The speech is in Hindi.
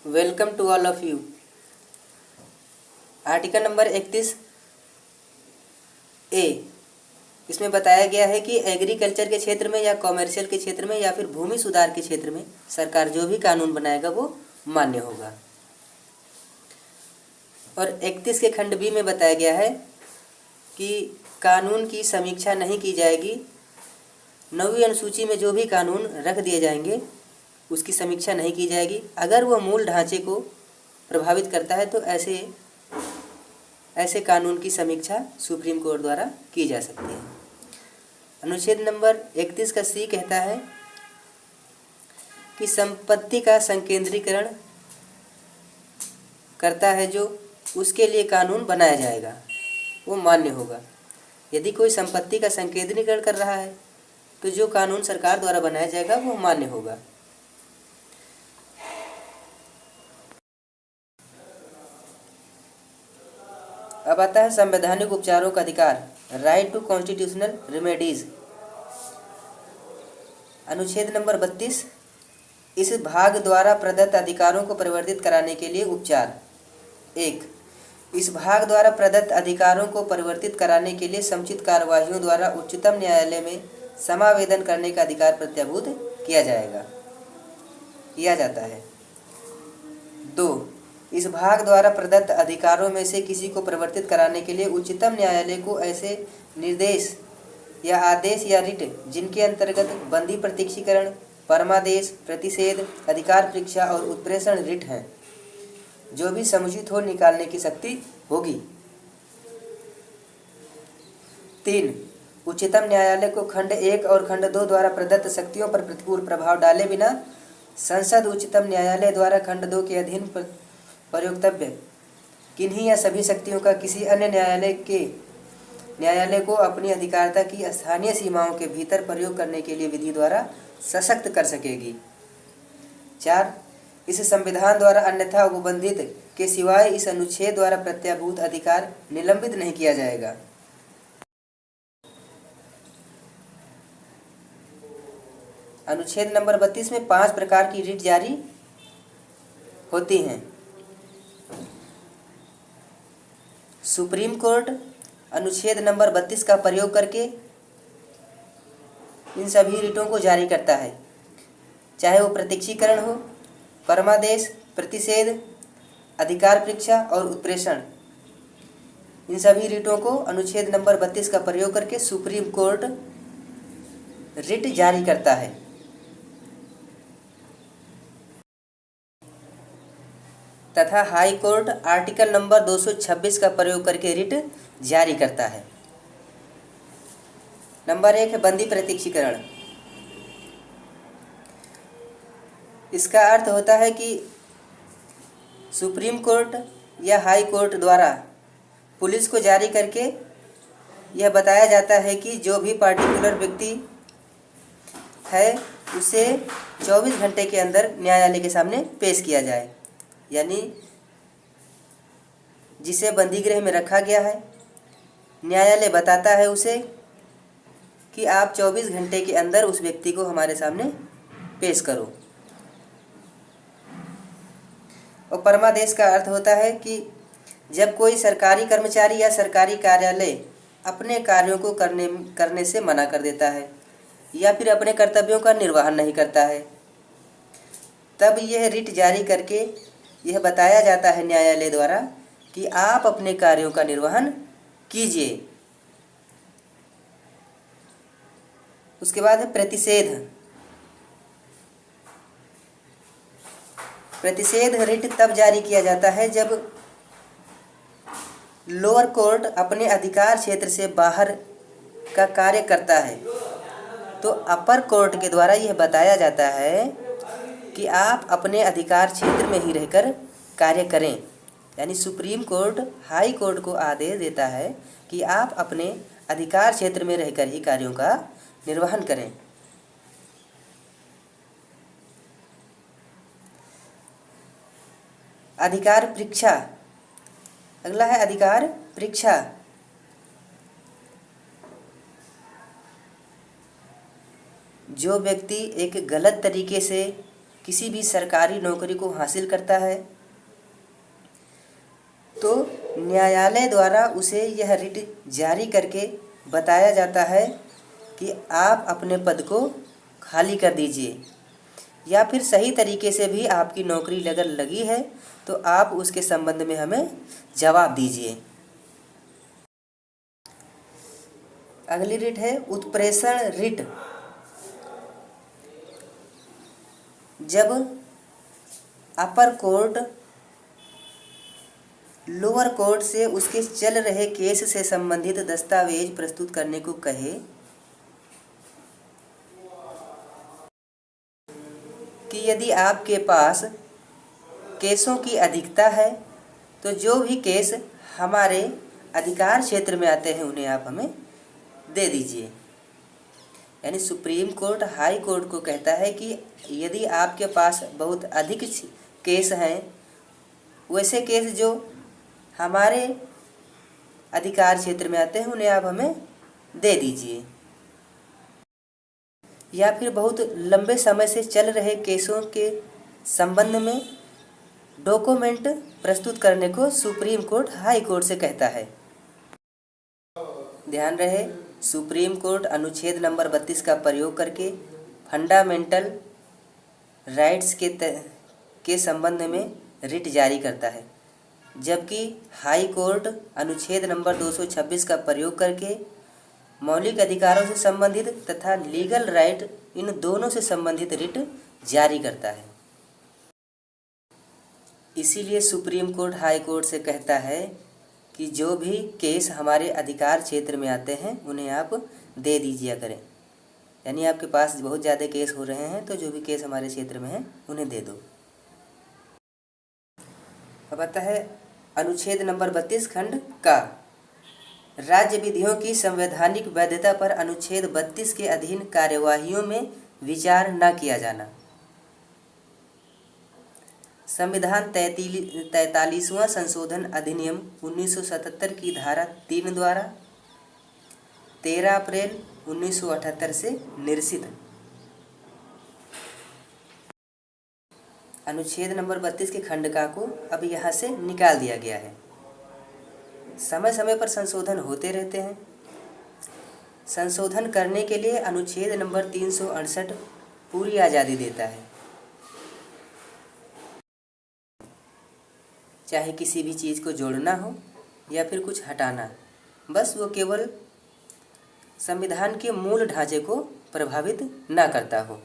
Welcome to all of you. Article number 31 A, इसमें बताया गया है कि एग्रीकल्चर के क्षेत्र में या कॉमर्शियल के क्षेत्र में या फिर भूमि सुधार के क्षेत्र में सरकार जो भी कानून बनाएगा वो मान्य होगा। और 31 के खंड बी में बताया गया है कि कानून की समीक्षा नहीं की जाएगी। 9वीं अनुसूची में जो भी कानून रख दिए जाएंगे उसकी समीक्षा नहीं की जाएगी। अगर वह मूल ढांचे को प्रभावित करता है तो ऐसे कानून की समीक्षा सुप्रीम कोर्ट द्वारा की जा सकती है। अनुच्छेद नंबर 31 का सी कहता है कि संपत्ति का संकेंद्रीकरण करता है जो उसके लिए कानून बनाया जाएगा वो मान्य होगा। यदि कोई संपत्ति का संकेंद्रीकरण कर रहा है तो जो कानून सरकार द्वारा बनाया जाएगा वो मान्य होगा। अब आता है संवैधानिक उपचारों का अधिकार, राइट टू कॉन्स्टिट्यूशनल रेमेडीज। अनुच्छेद नंबर 32, इस भाग द्वारा प्रदत्त अधिकारों को परिवर्तित कराने के लिए उपचार। 1, इस भाग द्वारा प्रदत्त अधिकारों को परिवर्तित कराने के लिए समुचित कार्यवाहियों द्वारा उच्चतम न्यायालय में समावेदन करने का अधिकार प्रत्याभूत किया जाता है। 2, इस भाग द्वारा प्रदत्त अधिकारों में से किसी को परिवर्तित कराने के लिए उच्चतम न्यायालय को ऐसे निर्देश या आदेश या रिट जिनके अंतर्गत बंदी प्रत्यक्षीकरण, परमादेश, प्रतिषेध, अधिकार परीक्षा और उत्प्रेषण रिट हैं, जो भी समुचित हो निकालने की शक्ति होगी। 3, उच्चतम न्यायालय को खंड 1 और खंड 2 द्वारा प्रदत्त शक्तियों पर प्रतिकूल प्रभाव डाले बिना संसद उच्चतम न्यायालय द्वारा खंड 2 के अधीन प्रयोक्तव्य किन्हीं या सभी शक्तियों का किसी अन्य न्यायालय को अपनी अधिकारिता की स्थानीय सीमाओं के भीतर प्रयोग करने के लिए विधि द्वारा सशक्त कर सकेगी। 4, इस संविधान द्वारा अन्यथा उपबंधित के सिवाय इस अनुच्छेद द्वारा प्रत्याभूत अधिकार निलंबित नहीं किया जाएगा। अनुच्छेद नंबर 32 में 5 प्रकार की रिट जारी होती हैं। सुप्रीम कोर्ट अनुच्छेद नंबर 32 का प्रयोग करके इन सभी रिटों को जारी करता है, चाहे वो प्रत्यक्षीकरण हो, परमादेश, प्रतिषेध, अधिकार परीक्षा और उत्प्रेषण। इन सभी रिटों को अनुच्छेद नंबर 32 का प्रयोग करके सुप्रीम कोर्ट रिट जारी करता है। तथा हाई कोर्ट आर्टिकल नंबर 226 का प्रयोग करके रिट जारी करता है। नंबर 1 है बंदी प्रत्यक्षीकरण। इसका अर्थ होता है कि सुप्रीम कोर्ट या हाई कोर्ट द्वारा पुलिस को जारी करके यह बताया जाता है कि जो भी पार्टिकुलर व्यक्ति है उसे 24 घंटे के अंदर न्यायालय के सामने पेश किया जाए। यानी जिसे बंदी गृह में रखा गया है, न्यायालय बताता है उसे कि आप 24 घंटे के अंदर उस व्यक्ति को हमारे सामने पेश करो। और परमादेश का अर्थ होता है कि जब कोई सरकारी कर्मचारी या सरकारी कार्यालय अपने कार्यों को करने से मना कर देता है या फिर अपने कर्तव्यों का निर्वहन नहीं करता है, तब यह रिट जारी करके यह बताया जाता है न्यायालय द्वारा कि आप अपने कार्यों का निर्वहन कीजिए। उसके बाद है प्रतिषेध। प्रतिषेध रिट तब जारी किया जाता है जब लोअर कोर्ट अपने अधिकार क्षेत्र से बाहर का कार्य करता है, तो अपर कोर्ट के द्वारा यह बताया जाता है कि आप अपने अधिकार क्षेत्र में ही रहकर कार्य करें। यानी सुप्रीम कोर्ट हाई कोर्ट को आदेश देता है कि आप अपने अधिकार क्षेत्र में रहकर ही कार्यों का निर्वहन करें। अधिकार परीक्षा। अगला है अधिकार परीक्षा। जो व्यक्ति एक गलत तरीके से किसी भी सरकारी नौकरी को हासिल करता है तो न्यायालय द्वारा उसे यह रिट जारी करके बताया जाता है कि आप अपने पद को खाली कर दीजिए, या फिर सही तरीके से भी आपकी नौकरी अगर लगी है तो आप उसके संबंध में हमें जवाब दीजिए। अगली रिट है उत्प्रेषण रिट। जब अपर कोर्ट लोअर कोर्ट से उसके चल रहे केस से संबंधित दस्तावेज प्रस्तुत करने को कहे कि यदि आपके पास केसों की अधिकता है तो जो भी केस हमारे अधिकार क्षेत्र में आते हैं उन्हें आप हमें दे दीजिए। यानी सुप्रीम कोर्ट हाई कोर्ट को कहता है कि यदि आपके पास बहुत अधिक केस हैं, वैसे केस जो हमारे अधिकार क्षेत्र में आते हैं उन्हें आप हमें दे दीजिए, या फिर बहुत लंबे समय से चल रहे केसों के संबंध में डॉक्यूमेंट प्रस्तुत करने को सुप्रीम कोर्ट हाई कोर्ट से कहता है। ध्यान रहे, सुप्रीम कोर्ट अनुच्छेद नंबर 32 का प्रयोग करके फंडामेंटल राइट्स के संबंध में रिट जारी करता है, जबकि हाई कोर्ट अनुच्छेद नंबर 226 का प्रयोग करके मौलिक अधिकारों से संबंधित तथा लीगल राइट इन दोनों से संबंधित रिट जारी करता है। इसीलिए सुप्रीम कोर्ट हाई कोर्ट से कहता है कि जो भी केस हमारे अधिकार क्षेत्र में आते हैं उन्हें आप दे दीजिए करें। यानी आपके पास बहुत ज़्यादा केस हो रहे हैं तो जो भी केस हमारे क्षेत्र में हैं उन्हें दे दो। अब आता है अनुच्छेद नंबर 32 खंड का राज्य विधियों की संवैधानिक वैधता पर अनुच्छेद 32 के अधीन कार्यवाहियों में विचार न किया जाना। संविधान 43वां संशोधन अधिनियम 1977 की धारा 3 द्वारा 13 अप्रैल 1978 से निरसित अनुच्छेद नंबर 32 के खंडका को अब यहाँ से निकाल दिया गया है। समय समय पर संशोधन होते रहते हैं। संशोधन करने के लिए अनुच्छेद नंबर 368 पूरी आज़ादी देता है, चाहे किसी भी चीज़ को जोड़ना हो या फिर कुछ हटाना, बस वो केवल संविधान के मूल ढांचे को प्रभावित ना करता हो।